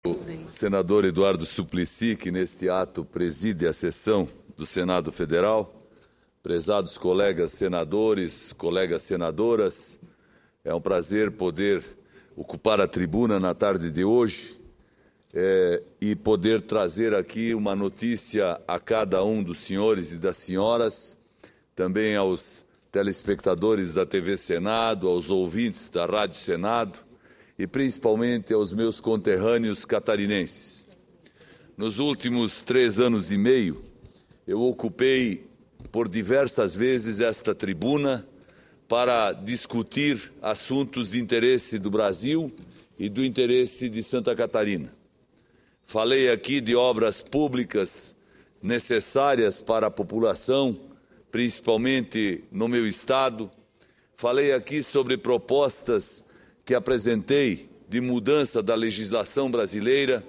O senador Eduardo Suplicy, que neste ato preside a sessão do Senado Federal, prezados colegas senadores, colegas senadoras, é um prazer poder ocupar a tribuna na tarde de hoje e poder trazer aqui uma notícia a cada um dos senhores e das senhoras, também aos telespectadores da TV Senado, aos ouvintes da Rádio Senado, e principalmente aos meus conterrâneos catarinenses. Nos últimos 3 anos e meio, eu ocupei por diversas vezes esta tribuna para discutir assuntos de interesse do Brasil e do interesse de Santa Catarina. Falei aqui de obras públicas necessárias para a população, principalmente no meu estado. Falei aqui sobre propostas que apresentei de mudança da legislação brasileira.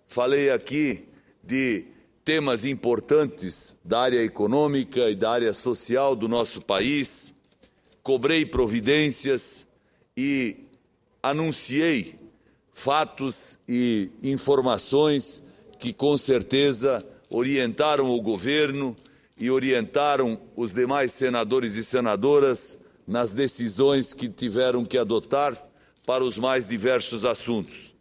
Falei aqui de temas importantes da área econômica e da área social do nosso país. Cobrei providências e anunciei fatos e informações que, com certeza, orientaram o governo e orientaram os demais senadores e senadoras nas decisões que tiveram que adotar para os mais diversos assuntos.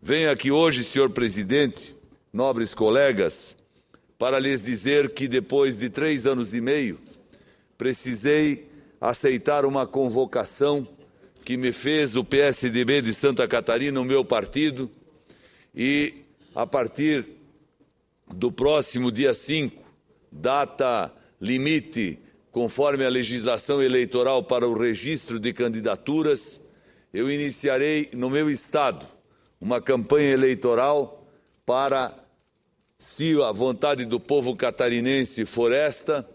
Venho aqui hoje, senhor presidente, nobres colegas, para lhes dizer que depois de 3 anos e meio, precisei aceitar uma convocação que me fez o PSDB de Santa Catarina, o meu partido, e a partir do próximo dia 5, data limite conforme a legislação eleitoral para o registro de candidaturas, eu iniciarei no meu estado uma campanha eleitoral para, se a vontade do povo catarinense for esta,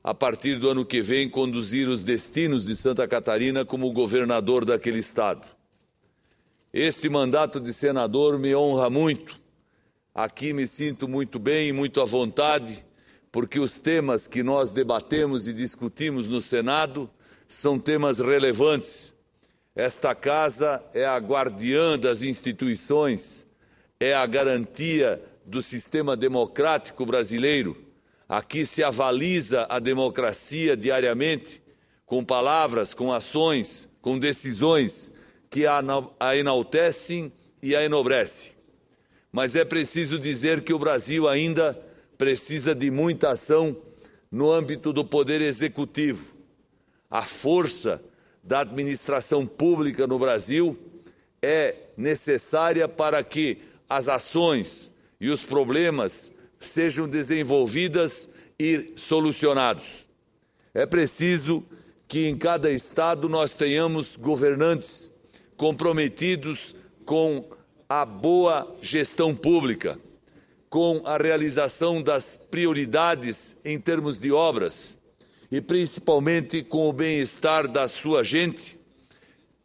a partir do ano que vem, conduzir os destinos de Santa Catarina como governador daquele estado. Este mandato de senador me honra muito. Aqui me sinto muito bem e muito à vontade, porque os temas que nós debatemos e discutimos no Senado são temas relevantes. Esta casa é a guardiã das instituições, é a garantia do sistema democrático brasileiro. Aqui se avaliza a democracia diariamente, com palavras, com ações, com decisões que a enaltecem e a enobrecem. Mas é preciso dizer que o Brasil ainda precisa de muita ação no âmbito do poder executivo. A força da administração pública no Brasil é necessária para que as ações e os problemas sejam desenvolvidas e solucionados. É preciso que em cada estado nós tenhamos governantes comprometidos com a boa gestão pública, com a realização das prioridades em termos de obras e principalmente com o bem-estar da sua gente,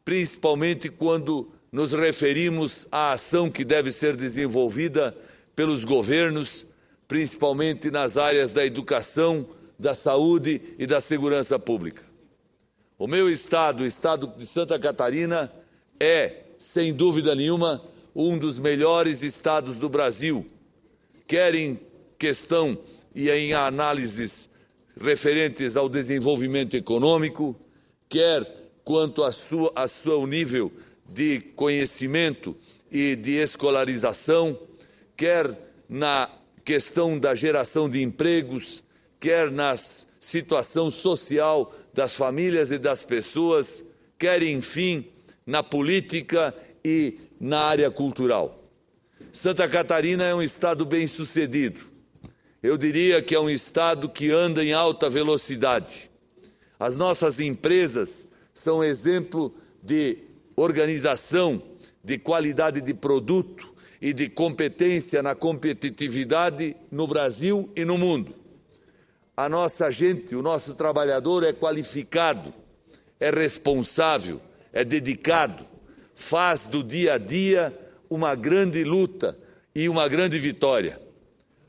principalmente quando nos referimos à ação que deve ser desenvolvida pelos governos, principalmente nas áreas da educação, da saúde e da segurança pública. O meu estado, o estado de Santa Catarina, é, sem dúvida nenhuma, um dos melhores estados do Brasil, quer em questão e em análises referentes ao desenvolvimento econômico, quer quanto ao seu nível de conhecimento e de escolarização, quer na questão da geração de empregos, quer na situação social das famílias e das pessoas, quer, enfim, na política e na área cultural. Santa Catarina é um estado bem-sucedido. Eu diria que é um estado que anda em alta velocidade. As nossas empresas são exemplo de organização, de qualidade de produto e de competência na competitividade no Brasil e no mundo. A nossa gente, o nosso trabalhador é qualificado, é responsável, é dedicado, faz do dia a dia uma grande luta e uma grande vitória.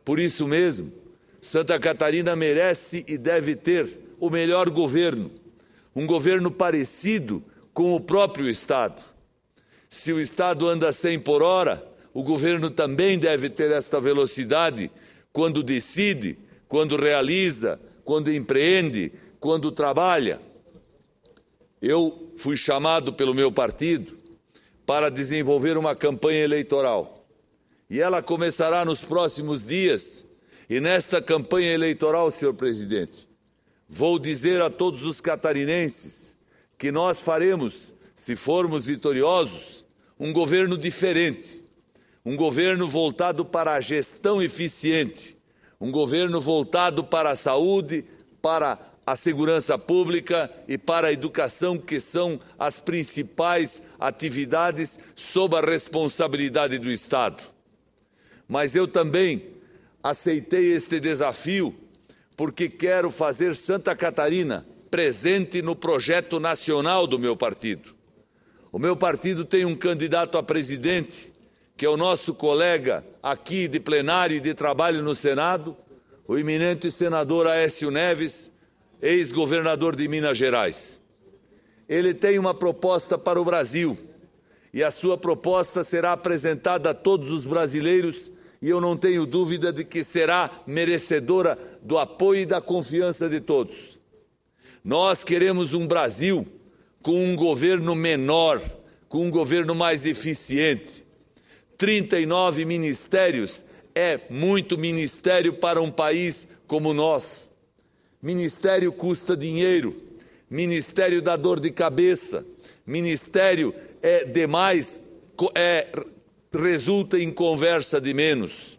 Por isso mesmo, Santa Catarina merece e deve ter o melhor governo, um governo parecido com o próprio Estado. Se o Estado anda 100 por hora, o governo também deve ter esta velocidade quando decide, quando realiza, quando empreende, quando trabalha. Eu fui chamado pelo meu partido para desenvolver uma campanha eleitoral. E ela começará nos próximos dias. E nesta campanha eleitoral, senhor presidente, vou dizer a todos os catarinenses que nós faremos, se formos vitoriosos, um governo diferente, um governo voltado para a gestão eficiente, um governo voltado para a saúde, para a segurança pública e para a educação, que são as principais atividades sob a responsabilidade do Estado. Mas eu também aceitei este desafio porque quero fazer Santa Catarina presente no projeto nacional do meu partido. O meu partido tem um candidato a presidente, que é o nosso colega aqui de plenário e de trabalho no Senado, o eminente senador Aécio Neves, ex-governador de Minas Gerais. Ele tem uma proposta para o Brasil e a sua proposta será apresentada a todos os brasileiros e eu não tenho dúvida de que será merecedora do apoio e da confiança de todos. Nós queremos um Brasil com um governo menor, com um governo mais eficiente. 39 ministérios é muito ministério para um país como o nosso. Ministério custa dinheiro, ministério dá dor de cabeça, ministério é demais, resulta em conversa de menos.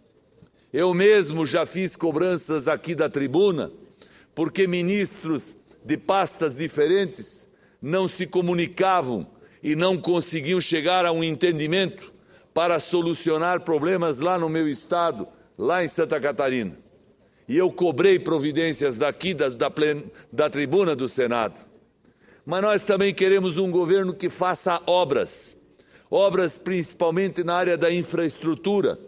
Eu mesmo já fiz cobranças aqui da tribuna, porque ministros de pastas diferentes não se comunicavam e não conseguiam chegar a um entendimento para solucionar problemas lá no meu estado, lá em Santa Catarina. E eu cobrei providências daqui da tribuna do Senado. Mas nós também queremos um governo que faça obras principalmente na área da infraestrutura,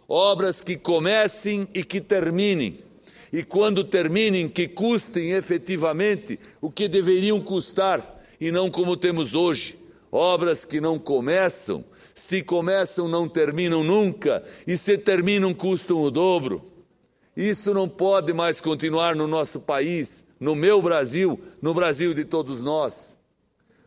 obras que comecem e que terminem, e quando terminem, que custem efetivamente o que deveriam custar, e não como temos hoje, obras que não começam, se começam não terminam nunca, e se terminam custam o dobro. Isso não pode mais continuar no nosso país, no meu Brasil, no Brasil de todos nós.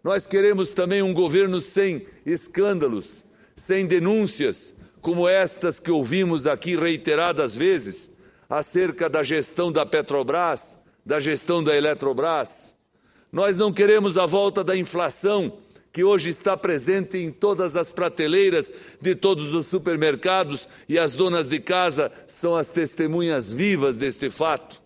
Nós queremos também um governo sem escândalos, sem denúncias, como estas que ouvimos aqui reiteradas vezes, acerca da gestão da Petrobras, da gestão da Eletrobras. Nós não queremos a volta da inflação, que hoje está presente em todas as prateleiras de todos os supermercados, e as donas de casa são as testemunhas vivas deste fato.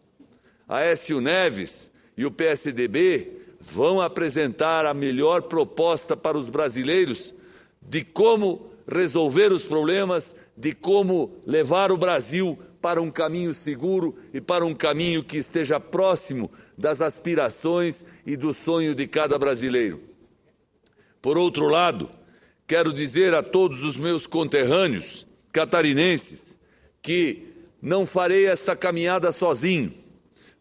Aécio Neves e o PSDB vão apresentar a melhor proposta para os brasileiros de como resolver os problemas, de como levar o Brasil para um caminho seguro e para um caminho que esteja próximo das aspirações e do sonho de cada brasileiro. Por outro lado, quero dizer a todos os meus conterrâneos catarinenses que não farei esta caminhada sozinho.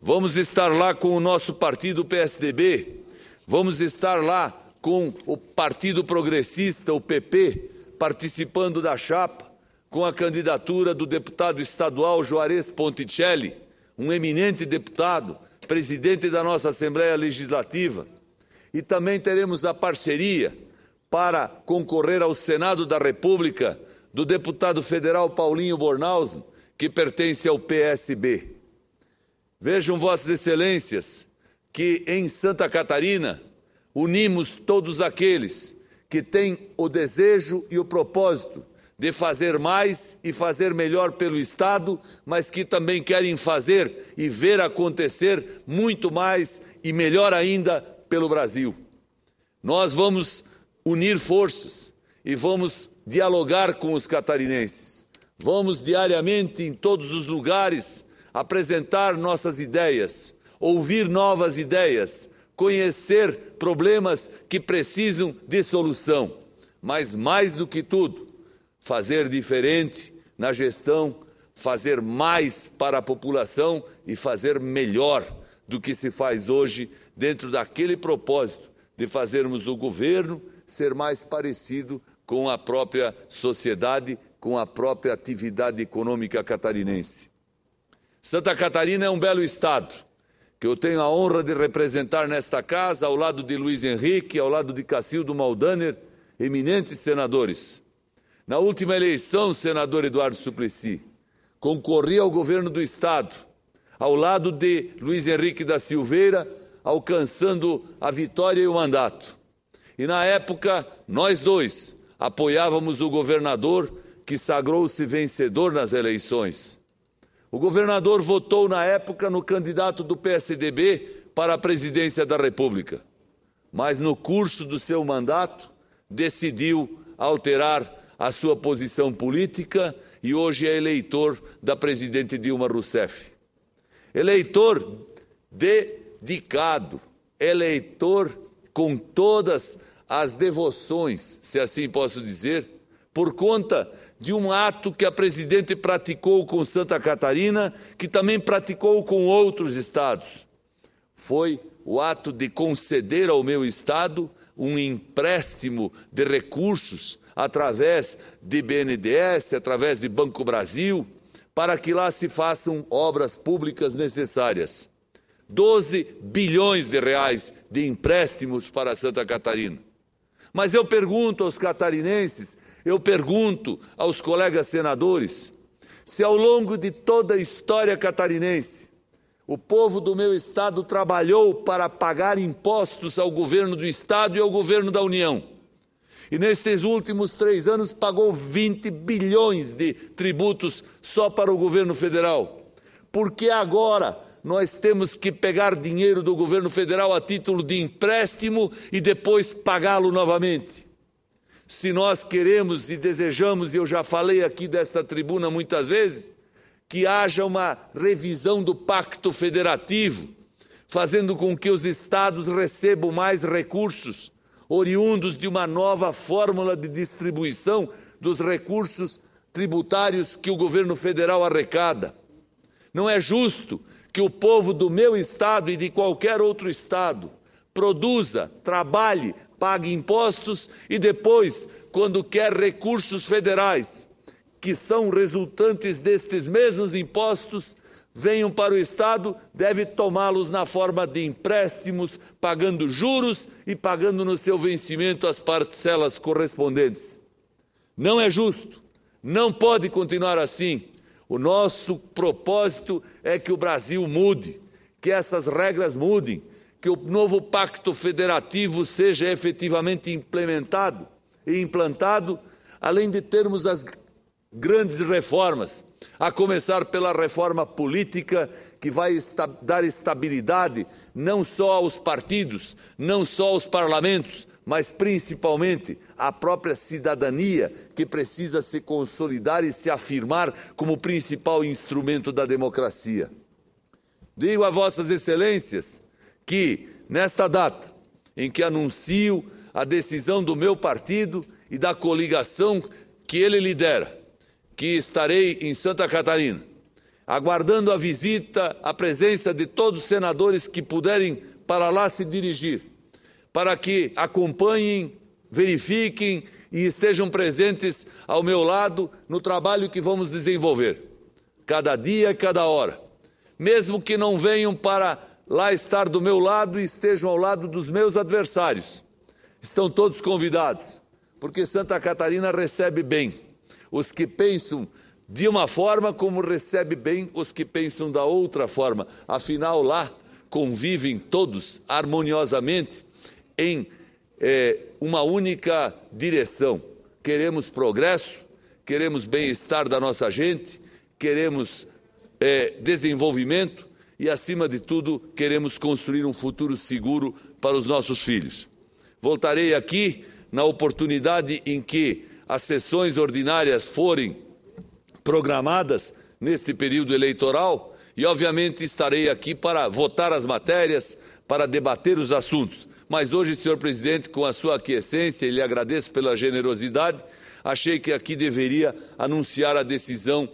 Vamos estar lá com o nosso partido PSDB, vamos estar lá com o Partido Progressista, o PP, participando da chapa, com a candidatura do deputado estadual Juarez Ponticelli, um eminente deputado, presidente da nossa Assembleia Legislativa. E também teremos a parceria para concorrer ao Senado da República do deputado federal Paulinho Bornhausen, que pertence ao PSB. Vejam, Vossas Excelências, que em Santa Catarina unimos todos aqueles que têm o desejo e o propósito de fazer mais e fazer melhor pelo Estado, mas que também querem fazer e ver acontecer muito mais e melhor ainda pelo Brasil. Nós vamos unir forças e vamos dialogar com os catarinenses. Vamos diariamente em todos os lugares apresentar nossas ideias, ouvir novas ideias, conhecer problemas que precisam de solução, mas mais do que tudo, fazer diferente na gestão, fazer mais para a população e fazer melhor do que se faz hoje, dentro daquele propósito de fazermos o governo ser mais parecido com a própria sociedade, com a própria atividade econômica catarinense. Santa Catarina é um belo estado, que eu tenho a honra de representar nesta casa, ao lado de Luiz Henrique, ao lado de Cacildo Maldaner, eminentes senadores. Na última eleição, senador Eduardo Suplicy, concorri ao governo do estado, ao lado de Luiz Henrique da Silveira, alcançando a vitória e o mandato. E na época, nós dois apoiávamos o governador que sagrou-se vencedor nas eleições. O governador votou na época no candidato do PSDB para a presidência da República, mas no curso do seu mandato decidiu alterar a sua posição política e hoje é eleitor da presidente Dilma Rousseff. Eleitor dedicado, eleitor com todas as devoções, se assim posso dizer, por conta de um ato que a presidente praticou com Santa Catarina, que também praticou com outros estados. Foi o ato de conceder ao meu estado um empréstimo de recursos através de BNDES, através de Banco Brasil, para que lá se façam obras públicas necessárias. 12 bilhões de reais de empréstimos para Santa Catarina. Mas eu pergunto aos catarinenses, eu pergunto aos colegas senadores, se ao longo de toda a história catarinense, o povo do meu estado trabalhou para pagar impostos ao governo do estado e ao governo da União. E nesses últimos 3 anos pagou 20 bilhões de tributos só para o governo federal. Porque agora nós temos que pegar dinheiro do governo federal a título de empréstimo e depois pagá-lo novamente. Se nós queremos e desejamos, e eu já falei aqui desta tribuna muitas vezes, que haja uma revisão do pacto federativo, fazendo com que os estados recebam mais recursos, oriundos de uma nova fórmula de distribuição dos recursos tributários que o governo federal arrecada. Não é justo que o povo do meu estado e de qualquer outro estado produza, trabalhe, pague impostos e depois, quando quer recursos federais, que são resultantes destes mesmos impostos, venham para o estado, deve tomá-los na forma de empréstimos, pagando juros e pagando no seu vencimento as parcelas correspondentes. Não é justo, não pode continuar assim. O nosso propósito é que o Brasil mude, que essas regras mudem, que o novo pacto federativo seja efetivamente implementado e implantado, além de termos as grandes reformas, a começar pela reforma política que vai dar estabilidade não só aos partidos, não só aos parlamentos, mas principalmente à própria cidadania, que precisa se consolidar e se afirmar como principal instrumento da democracia. Digo a vossas excelências que, nesta data em que anuncio a decisão do meu partido e da coligação que ele lidera, que estarei em Santa Catarina, aguardando a visita, a presença de todos os senadores que puderem para lá se dirigir, para que acompanhem, verifiquem e estejam presentes ao meu lado no trabalho que vamos desenvolver, cada dia e cada hora. Mesmo que não venham para lá estar do meu lado e estejam ao lado dos meus adversários, estão todos convidados, porque Santa Catarina recebe bem os que pensam de uma forma, como recebe bem os que pensam da outra forma. Afinal, lá convivem todos harmoniosamente em uma única direção. Queremos progresso, queremos bem-estar da nossa gente, queremos desenvolvimento e, acima de tudo, queremos construir um futuro seguro para os nossos filhos. Voltarei aqui na oportunidade em que as sessões ordinárias forem programadas neste período eleitoral e, obviamente, estarei aqui para votar as matérias, para debater os assuntos. Mas hoje, senhor presidente, com a sua aquiescência, e lhe agradeço pela generosidade, achei que aqui deveria anunciar a decisão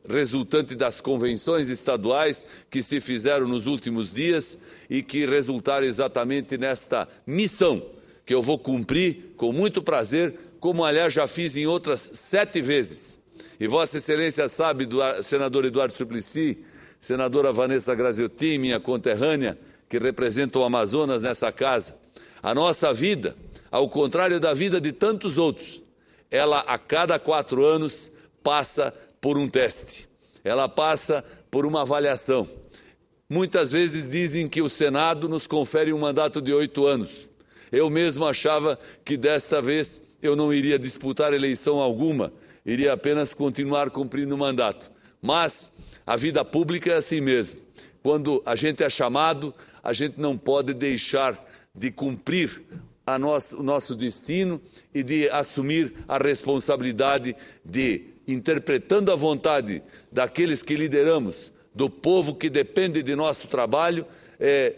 resultante das convenções estaduais que se fizeram nos últimos dias e que resultaram exatamente nesta missão que eu vou cumprir com muito prazer, como aliás já fiz em outras 7 vezes. E Vossa Excelência sabe do senador Eduardo Suplicy, senadora Vanessa Graziotin, minha conterrânea, que representa o Amazonas nessa casa. A nossa vida, ao contrário da vida de tantos outros, ela a cada 4 anos passa por um teste. Ela passa por uma avaliação. Muitas vezes dizem que o Senado nos confere um mandato de 8 anos. Eu mesmo achava que desta vez eu não iria disputar eleição alguma, iria apenas continuar cumprindo o mandato. Mas a vida pública é assim mesmo. Quando a gente é chamado, a gente não pode deixar de cumprir o nosso destino e de assumir a responsabilidade de, interpretando a vontade daqueles que lideramos, do povo que depende de nosso trabalho,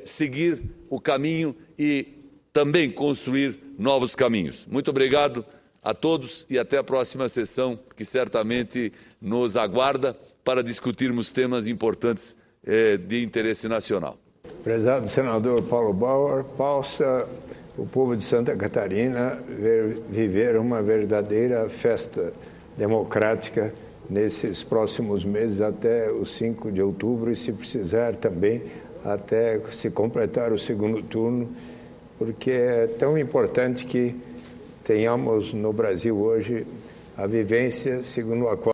seguir o caminho e também construir novos caminhos. Muito obrigado a todos e até a próxima sessão, que certamente nos aguarda para discutirmos temas importantes de interesse nacional. Prezado senador Paulo Bauer, possa o povo de Santa Catarina viver uma verdadeira festa democrática nesses próximos meses até o 5 de outubro e, se precisar, também até se completar o segundo turno, porque é tão importante que tenhamos no Brasil hoje a vivência segundo a qual